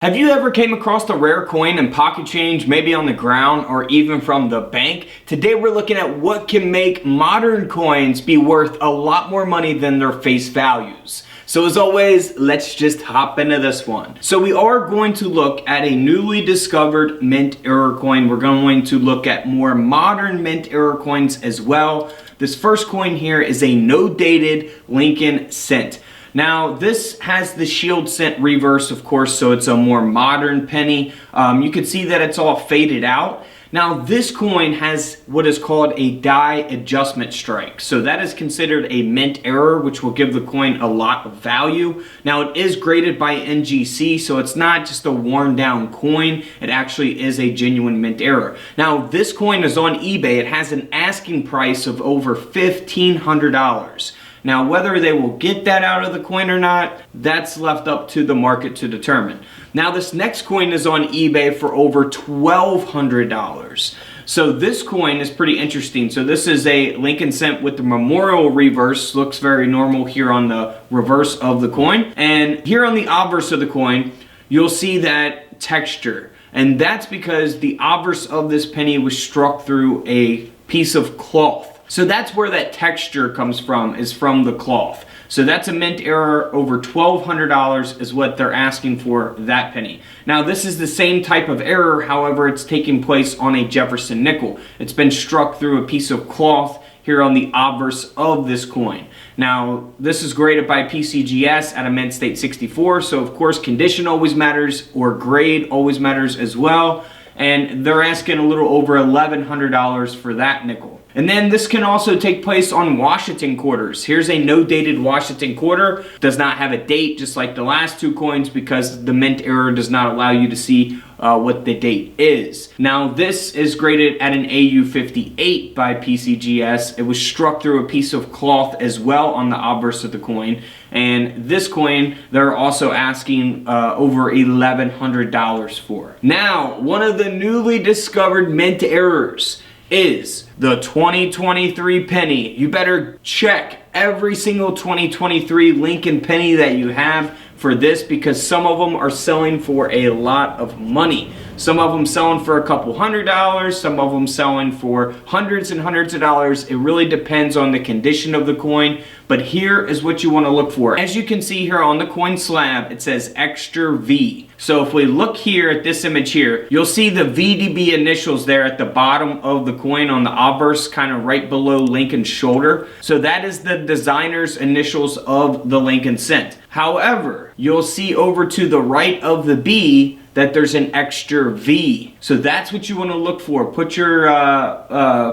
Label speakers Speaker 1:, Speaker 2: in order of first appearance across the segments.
Speaker 1: Have you ever came across a rare coin and pocket change, maybe on the ground or even from the bank? Today we're looking at what can make modern coins be worth a lot more money than their face values. So as always, let's just hop into this one. So we are going to look at a newly discovered mint era coin. We're going to look at more modern mint era coins as well. This first coin here is a no-dated Lincoln cent. Now, this has the shield cent reverse, of course, so it's a more modern penny. You can see that it's all faded out. Now, this coin has what is called a die adjustment strike. So that is considered a mint error, which will give the coin a lot of value. Now, it is graded by NGC, so it's not just a worn down coin. It actually is a genuine mint error. Now, this coin is on eBay. It has an asking price of over $1,500. Now, whether they will get that out of the coin or not, that's left up to the market to determine. Now, this next coin is on eBay for over $1,200. So this coin is pretty interesting. So this is a Lincoln cent with the memorial reverse. Looks very normal here on the reverse of the coin. And here on the obverse of the coin, you'll see that texture. And that's because the obverse of this penny was struck through a piece of cloth. So that's where that texture comes from, is from the cloth. So that's a mint error. Over $1,200 is what they're asking for that penny. Now, this is the same type of error, however, it's taking place on a Jefferson nickel. It's been struck through a piece of cloth here on the obverse of this coin. Now, this is graded by PCGS at a mint state 64, so of course condition always matters, or grade always matters as well. And they're asking a little over $1,100 for that nickel. And then this can also take place on Washington quarters. Here's a no-dated Washington quarter. Does not have a date, just like the last two coins, because the mint error does not allow you to see what the date is. Now, this is graded at an AU58 by PCGS. It was struck through a piece of cloth as well on the obverse of the coin. And this coin, they're also asking over $1,100 for. Now, one of the newly discovered mint errors is the 2023 penny. You better check every single 2023 Lincoln penny that you have for this, because some of them are selling for a lot of money. Some of them selling for a couple $100, some of them selling for hundreds and hundreds of dollars. It really depends on the condition of the coin, but here is what you want to look for. As you can see here on the coin slab, it says extra V. So if we look here at this image here, you'll see the VDB initials there at the bottom of the coin on the obverse, kind of right below Lincoln's shoulder. So that is the designer's initials of the Lincoln cent. However, you'll see over to the right of the B that there's an extra V. So that's what you want to look for. Put your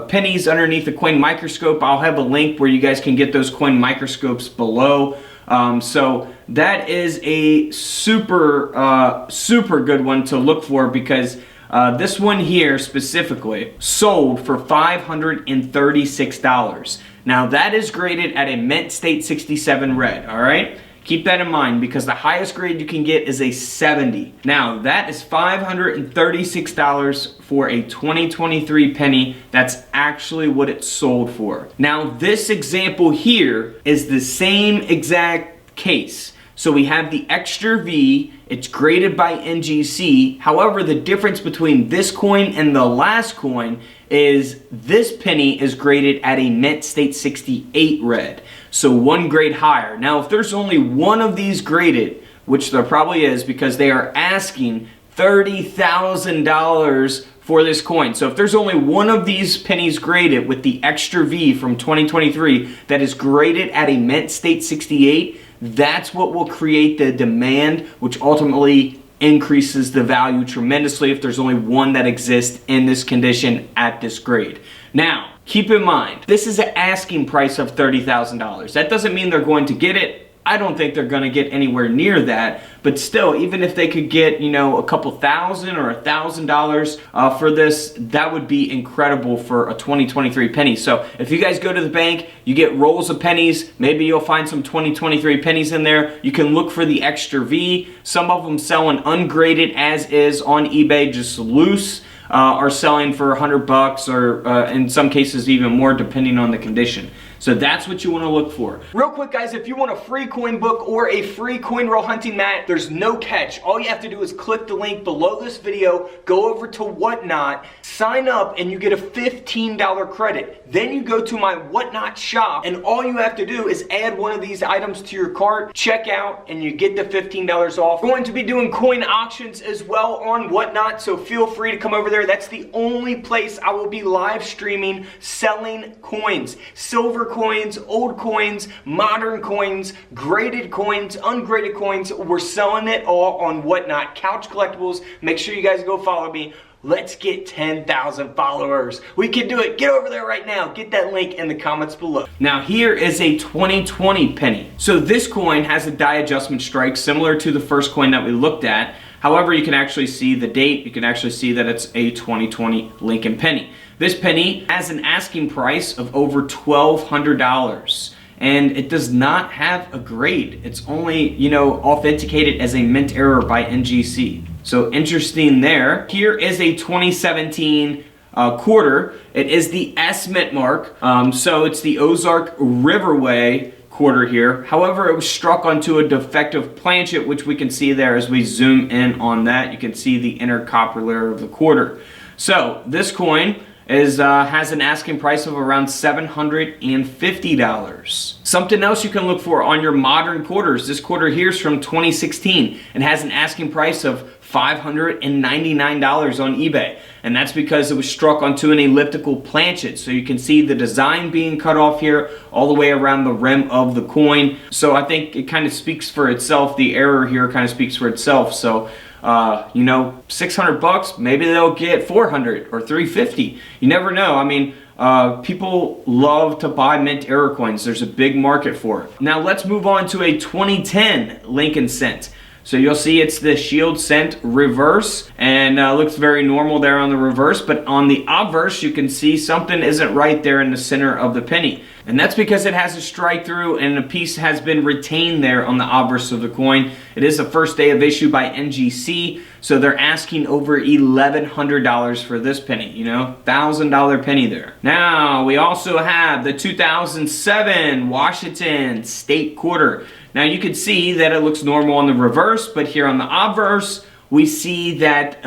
Speaker 1: pennies underneath the coin microscope. I'll have a link where you guys can get those coin microscopes below. So that is a super good one to look for, because this one here specifically sold for $536. Now, that is graded at a mint state 67 red, all right? Keep that in mind, because the highest grade you can get is a 70. Now, that is $536 for a 2023 penny. That's actually what it sold for. Now, this example here is the same exact case. So we have the extra V, it's graded by NGC. However, the difference between this coin and the last coin is this penny is graded at a mint state 68 red. So one grade higher. Now, if there's only one of these graded, which there probably is, because they are asking $30,000 for this coin. So if there's only one of these pennies graded with the extra V from 2023 that is graded at a mint state 68, that's what will create the demand, which ultimately increases the value tremendously if there's only one that exists in this condition at this grade. Now, keep in mind, this is an asking price of $30,000. That doesn't mean they're going to get it. I don't think they're going to get anywhere near that, but still, even if they could get, you know, a couple thousand or $1,000 for this, that would be incredible for a 2023 penny. So if you guys go to the bank, you get rolls of pennies, maybe you'll find some 2023 pennies in there. You can look for the extra V. Some of them selling ungraded as is on eBay, just loose. Are selling for $100 or in some cases even more, depending on the condition. So that's what you want to look for. Real quick, guys, if you want a free coin book or a free coin roll hunting mat, there's no catch. All you have to do is click the link below this video, go over to Whatnot, sign up, and you get a $15 credit. Then you go to my Whatnot shop, and all you have to do is add one of these items to your cart, check out, and you get the $15 off. We're going to be doing coin auctions as well on Whatnot, so feel free to come over there. That's the only place I will be live streaming selling coins. Silver coins, old coins, modern coins, graded coins, ungraded coins. We're selling it all on Whatnot. Couch Collectibles. Make sure you guys go follow me. Let's get 10,000 followers. We can do it. Get over there right now. Get that link in the comments below. Now here is a 2020 penny. So this coin has a die adjustment strike similar to the first coin that we looked at. However, you can actually see the date. You can actually see that it's a 2020 Lincoln penny. This penny has an asking price of over $1,200. And it does not have a grade. It's only, authenticated as a mint error by NGC. So interesting there. Here is a 2017 quarter. It is the S mint mark. So it's the Ozark Riverway quarter here. However, it was struck onto a defective planchet, which we can see there as we zoom in on that. You can see the inner copper layer of the quarter. So this coin has an asking price of around $750. Something else you can look for on your modern quarters. This quarter here is from 2016 and has an asking price of $599 on eBay. And that's because it was struck onto an elliptical planchet. So you can see the design being cut off here all the way around the rim of the coin. So I think it kind of speaks for itself. The error here kind of speaks for itself. So 600 bucks, maybe they'll get 400 or 350. You never know. I mean, people love to buy mint error coins. There's a big market for it. Now let's move on to a 2010 Lincoln cent. So you'll see it's the shield cent reverse, and looks very normal there on the reverse, but on the obverse you can see something isn't right there in the center of the penny. And that's because it has a strike through and a piece has been retained there on the obverse of the coin. It is the first day of issue by NGC, so they're asking over $1,100 for this penny, $1,000 penny there. Now, we also have the 2007 Washington State quarter. Now, you can see that it looks normal on the reverse, but here on the obverse, we see that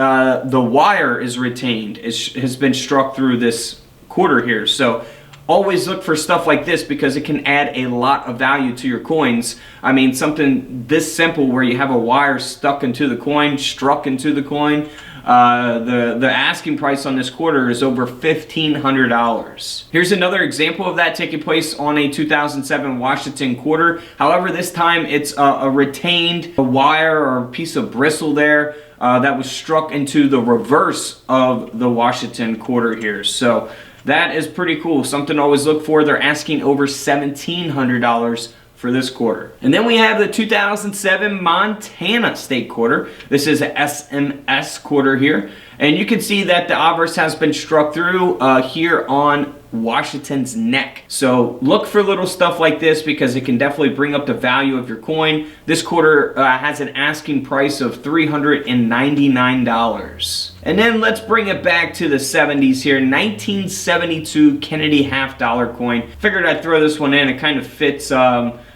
Speaker 1: the wire is retained. It has been struck through this quarter here. So always look for stuff like this because it can add a lot of value to your coins. I mean, something this simple where you have a wire stuck into the coin, struck into the coin. The asking price on this quarter is over $1,500. Here's another example of that taking place on a 2007 Washington quarter. However, this time it's a retained wire or piece of bristle there that was struck into the reverse of the Washington quarter here. So that is pretty cool. Something to always look for. They're asking over $1,700 for this quarter. And then we have the 2007 Montana State quarter. This is a SMS quarter here. And you can see that the obverse has been struck through here on Washington's neck. So look for little stuff like this because it can definitely bring up the value of your coin. This quarter has an asking price of $399. And then let's bring it back to the 70s here. 1972 Kennedy half-dollar coin. Figured I'd throw this one in. It kind of fits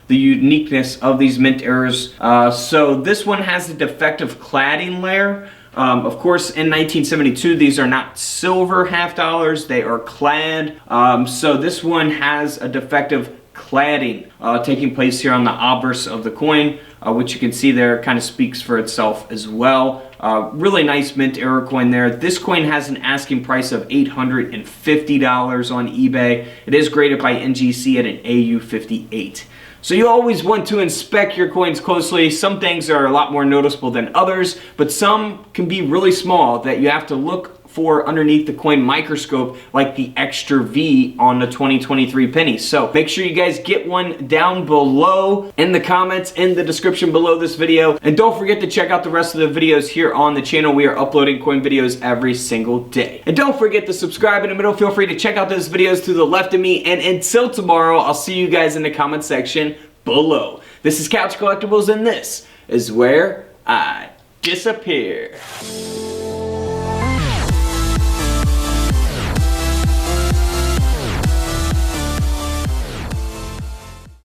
Speaker 1: the uniqueness of these mint errors. So this one has a defective cladding layer. Of course, in 1972, these are not silver half dollars, they are clad. So this one has a defective cladding taking place here on the obverse of the coin, which you can see there kind of speaks for itself as well. Really nice mint error coin there. This coin has an asking price of $850 on eBay. It is graded by NGC at an AU58. So you always want to inspect your coins closely. Some things are a lot more noticeable than others, but some can be really small that you have to look for underneath the coin microscope, like the extra V on the 2023 penny. So make sure you guys get one down below in the comments, in the description below this video. And don't forget to check out the rest of the videos here on the channel. We are uploading coin videos every single day. And don't forget to subscribe in the middle. Feel free to check out those videos to the left of me. And until tomorrow, I'll see you guys in the comment section below. This is Couch Collectibles, and this is where I disappear.